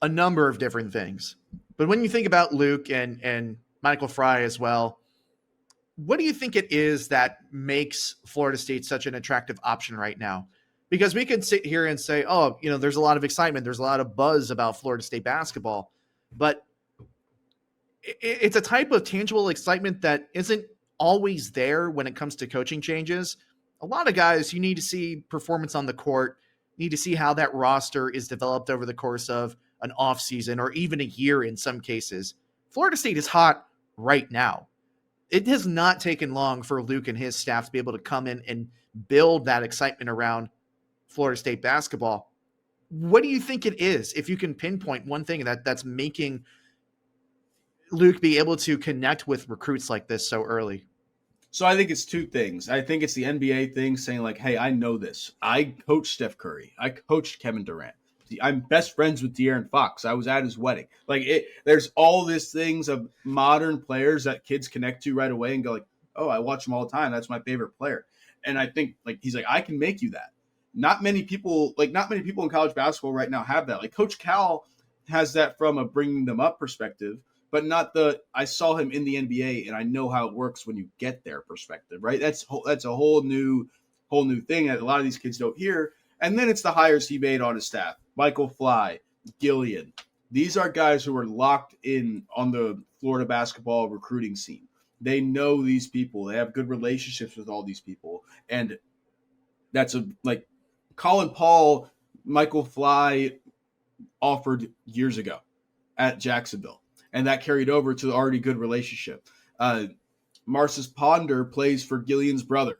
a number of different things, but when you think about Luke and Michael Fry as well, what do you think it is that makes Florida State such an attractive option right now? Because we could sit here and say, oh, there's a lot of excitement. There's a lot of buzz about Florida State basketball, but it's a type of tangible excitement that isn't always there when it comes to coaching changes. A lot of guys, you need to see performance on the court, need to see how that roster is developed over the course of an offseason or even a year in some cases. Florida State is hot right now. It has not taken long for Luke and his staff to be able to come in and build that excitement around Florida State basketball. What do you think it is, if you can pinpoint one thing that's making Luke be able to connect with recruits like this so early? So I think it's two things. I think it's the NBA thing saying like, hey, I know this. I coached Steph Curry. I coached Kevin Durant. I'm best friends with De'Aaron Fox. I was at his wedding. There's all these things of modern players that kids connect to right away and go like, oh, I watch him all the time. That's my favorite player. And I think he's like, I can make you that. Not many people in college basketball right now have that. Like Coach Cal has that from a bringing them up perspective, but not I saw him in the NBA and I know how it works when you get there perspective, right? That's a whole new thing that a lot of these kids don't hear. And then it's the hires he made on his staff. Michael Fly, Gillian. These are guys who are locked in on the Florida basketball recruiting scene. They know these people. They have good relationships with all these people. And that's Colin Paul, Michael Fly offered years ago at Jacksonville. And that carried over to the already good relationship. Marcus Ponder plays for Gillian's brother.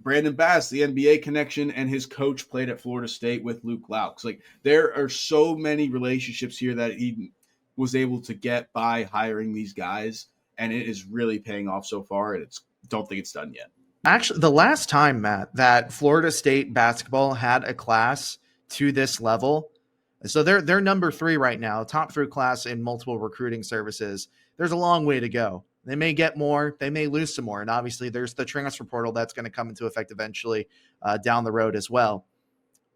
Brandon Bass, the NBA connection, and his coach played at Florida State with Luke Laux. There are so many relationships here that he was able to get by hiring these guys, and it is really paying off so far, and don't think it's done yet. Actually, the last time, Matt, that Florida State basketball had a class to this level, so they're number 3 right now, top 3 class in multiple recruiting services. There's a long way to go. They may get more, they may lose some more. And obviously there's the transfer portal that's going to come into effect eventually down the road as well.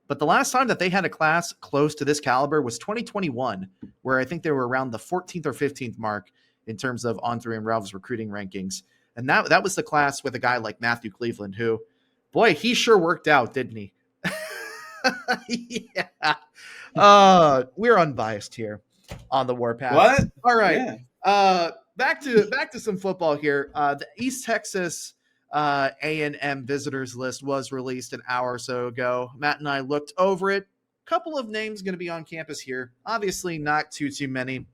But the last time that they had a class close to this caliber was 2021, where I think they were around the 14th or 15th mark in terms of On3 and Ralph's recruiting rankings. And that was the class with a guy like Matthew Cleveland, who, boy, he sure worked out, didn't he? Yeah. We're unbiased here on the Warpath. What? All right. Yeah. Back to some football here. The East Texas A&M visitors list was released an hour or so ago. Matt and I looked over it. Couple of names going to be on campus here. Obviously, not too many.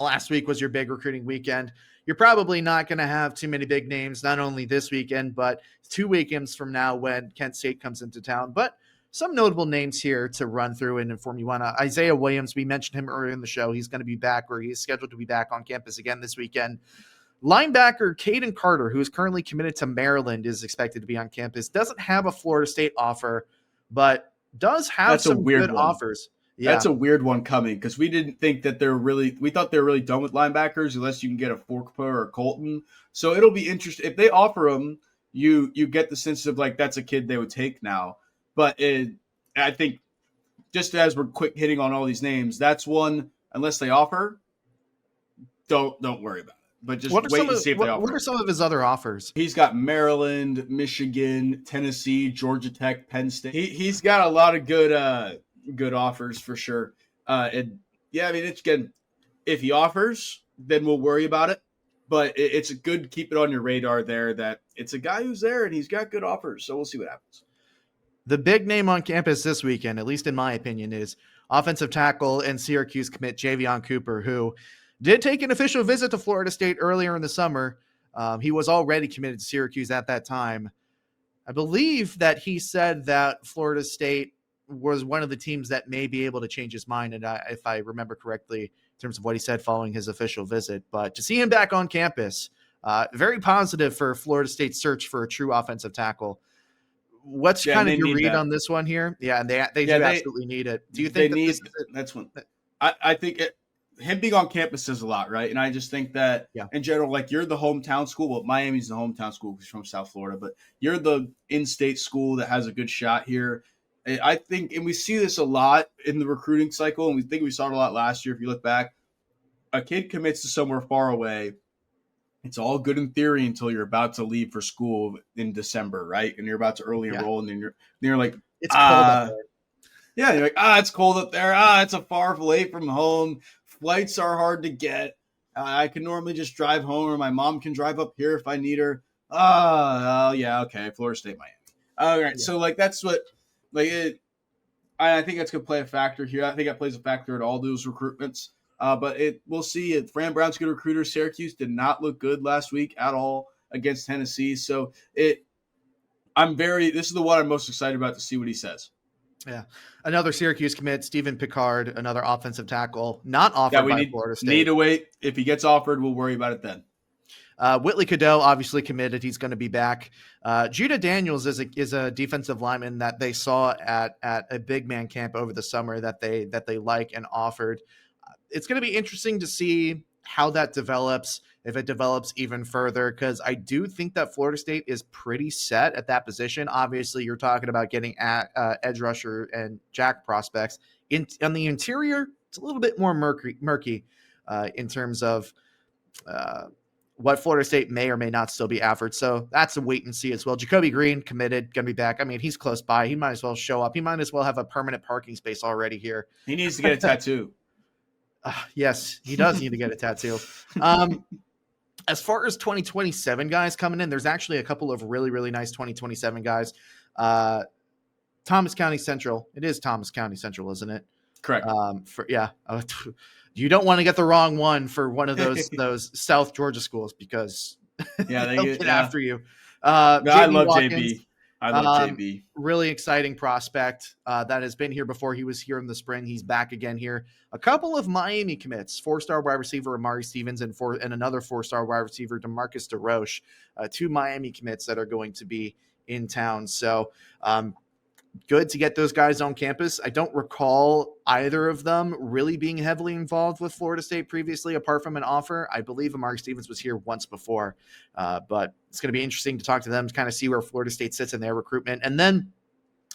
Last week was your big recruiting weekend. You're probably not going to have too many big names, not only this weekend, but 2 weekends from now when Kent State comes into town. But some notable names here to run through and inform you on. Isaiah Williams, we mentioned him earlier in the show. He's going to be back, or he's scheduled to be back on campus again this weekend. Linebacker Caden Carter, who is currently committed to Maryland, is expected to be on campus. Doesn't have a Florida State offer, but does have some good offers. Yeah. That's a weird one coming because we didn't think that we thought they were really done with linebackers unless you can get a Forkpa or a Colton. So it'll be interesting. If they offer them, you get the sense of like that's a kid they would take now. But I think just as we're quick hitting on all these names, that's one, unless they offer, don't worry about it. But just wait and see if they offer. What are some of his other offers? He's got Maryland, Michigan, Tennessee, Georgia Tech, Penn State. He's got a lot of good offers for sure. And yeah, I mean, it's good. If he offers, then we'll worry about it. But it's good to keep it on your radar there that it's a guy who's there and he's got good offers. So we'll see what happens. The big name on campus this weekend, at least in my opinion, is offensive tackle and Syracuse commit Javion Cooper, who did take an official visit to Florida State earlier in the summer. He was already committed to Syracuse at that time. I believe that he said that Florida State was one of the teams that may be able to change his mind, and if I remember correctly, in terms of what he said following his official visit. But to see him back on campus, very positive for Florida State's search for a true offensive tackle. What's kind of your read on this one here? Yeah, and they do absolutely need it. Do you think that's one? I think him being on campus says a lot, right? And I just think that in general, like you're the hometown school. Well, Miami's the hometown school because he's from South Florida, but you're the in-state school that has a good shot here. I think, and we see this a lot in the recruiting cycle, and we think we saw it a lot last year. If you look back, a kid commits to somewhere far away. It's all good in theory until you're about to leave for school in December, right? And you're about to early enroll, and then you're like, it's cold up there. Yeah, you're like, it's cold up there. It's a far away from home. Flights are hard to get. I can normally just drive home, or my mom can drive up here if I need her. Yeah, okay, Florida State, Miami. All right, so like that's what. I think that's going to play a factor here. I think that plays a factor in all those recruitments. But we'll see. Fran Brown's good recruiter. Syracuse did not look good last week at all against Tennessee. So this is the one I'm most excited about to see what he says. Yeah. Another Syracuse commit, Stephen Picard, another offensive tackle, not offered by Florida State. Need to wait. If he gets offered, we'll worry about it then. Whitley Cadeau obviously committed. He's going to be back. Judah Daniels is a defensive lineman that they saw at a big man camp over the summer that they like and offered. It's going to be interesting to see how that develops, if it develops even further, because I do think that Florida State is pretty set at that position. Obviously, you're talking about getting edge rusher and jack prospects. On the interior, it's a little bit more murky in terms of what Florida State may or may not still be offered. So that's a wait and see as well. Jacoby Green committed, going to be back. I mean, he's close by. He might as well show up. He might as well have a permanent parking space already here. He needs to get a tattoo. Yes, he does need to get a tattoo. As far as 2027 guys coming in, there's actually a couple of really, really nice 2027 guys. Thomas County Central. It is Thomas County Central, isn't it? Correct. You don't want to get the wrong one for one of those South Georgia schools because they'll get after you. I love JB. I love JB. Really exciting prospect that has been here before. He was here in the spring. He's back again here. A couple of Miami commits, 4-star wide receiver Amari Stevens and another 4-star wide receiver DeMarcus DeRoche, 2 Miami commits that are going to be in town. So good to get those guys on campus. I don't recall either of them really being heavily involved with Florida State previously, apart from an offer. I believe Amari Stevens was here once before, but it's going to be interesting to talk to them to kind of see where Florida State sits in their recruitment. And then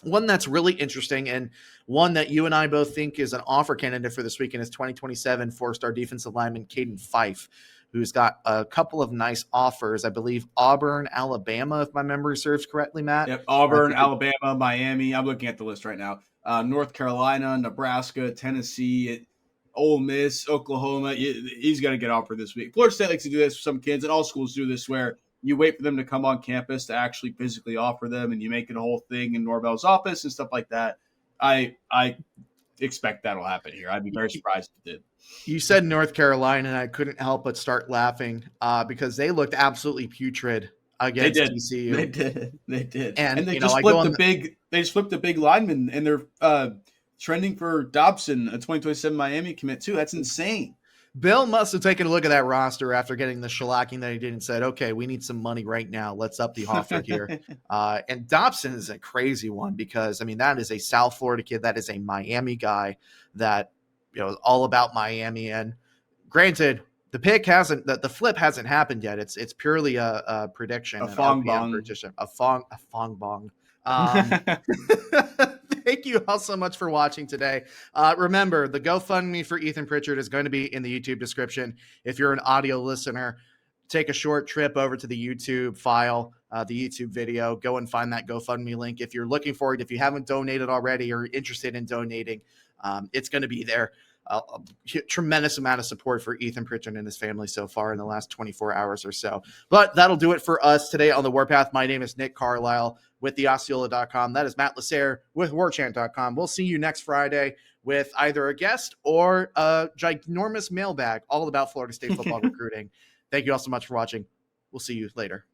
one that's really interesting and one that you and I both think is an offer candidate for this weekend is 2027 4-star defensive lineman Caden Fife, who's got a couple of nice offers. I believe Auburn, Alabama, if my memory serves correctly, Matt. Yep, Auburn, Alabama, Miami. I'm looking at the list right now. North Carolina, Nebraska, Tennessee, Ole Miss, Oklahoma. He's going to get offered this week. Florida State likes to do this for some kids, and all schools do this where you wait for them to come on campus to actually physically offer them, and you make it a whole thing in Norvell's office and stuff like that. I expect that'll happen here. I'd be very surprised if it did. You said North Carolina, and I couldn't help but start laughing because they looked absolutely putrid against TCU. They did. And they you just know, flipped a big lineman, and they're trending for Dobson, a 2027 Miami commit too. That's insane. Bill must have taken a look at that roster after getting the shellacking that he did and said, okay, we need some money right now. Let's up the offer here. And Dobson is a crazy one because, I mean, that is a South Florida kid. That is a Miami guy that, you know, is all about Miami. And granted, the flip hasn't happened yet. It's purely a prediction. A fong bong. A fong bong. Thank you all so much for watching today. Remember, the GoFundMe for Ethan Pritchard is going to be in the YouTube description. If you're an audio listener, take a short trip over to the YouTube file, the YouTube video. Go and find that GoFundMe link. If you're looking for it, if you haven't donated already or interested in donating, it's going to be there. A tremendous amount of support for Ethan Pritchard and his family so far in the last 24 hours or so. But that'll do it for us today on the Warpath. My name is Nick Carlisle with theosceola.com. That is Matt Lasser with Warchant.com. We'll see you next Friday with either a guest or a ginormous mailbag all about Florida State football recruiting. Thank you all so much for watching. We'll see you later.